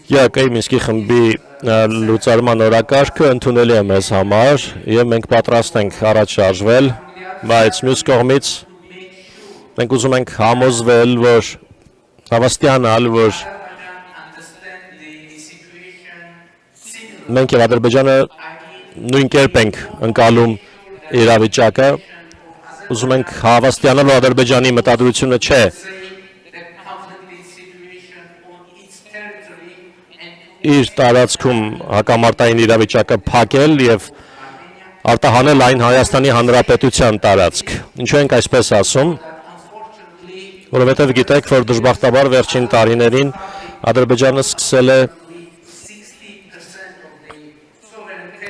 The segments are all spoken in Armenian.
Իհարկե Մինսկի խմբի լուծարման օրակարգը ընդունելի է մեզ համար եւ մենք պատրաստ ենք առաջ շարժվել, բայց մյուս կողմից մենք ուզում ենք համոզվել, որ հավաստիանալ, որ մենք եւ Ադրբեջանը նույն կերպ ենք ընկալում իրավիճակը, ուզում ենք հավաստիանալ, որ Ադրբեջանի մտադրությունը չէ իր տարածքում հակամարտային իրավիճակը փակել եւ արտահանել այն Հայաստանի Հանրապետության տարածք։ Ինչու ենք այսպես ասում, որովհետեւ գիտեք, որ դժբախտաբար վերջին տարիներին Ադրբեջանը սկսել է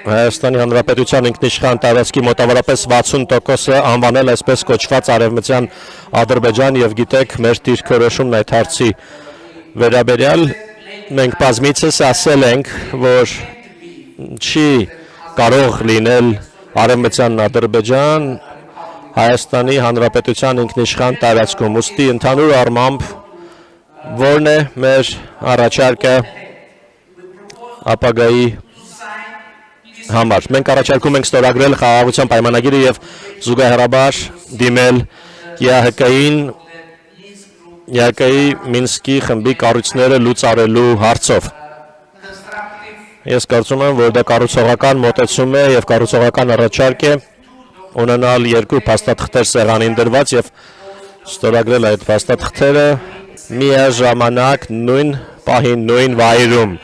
Հայաստանի Հանրապետության ինքնիշխան տարածքի մոտավորապես 60%-ը անվանել այսպես կոչված արևմտյան Ադրբեջան եւ գիտեք, մեր դիրքորոշումն այդ հարցի վերաբերյալ մենք բազմիցս ասել ենք, որ չի կարող լինել արևմտյան Ադրբեջան Հայաստանի Հանրապետության ինքնիշխան տարածքում։ Ուստի ընդհանուր առմամբ որն է մեր առաջարկը ապագայի համար։ Մենք առաջարկում ենք ստորագրել խաղաղության պայմանագիրը եւ զուգահեռաբար դիմել ԵԱՀԿ-ի Մինսկի խմբի կառույցները լուծարելու հարցով։ Ես կարծում եմ, որ դա կառուցողական մոտեցում է եւ կառուցողական առաջարկ է ունենալ երկու փաստաթղթեր սեղանին դրված եւ ստորագրել այդ փաստաթղթերը միաժամանակ նույն պահին, նույն վայրում։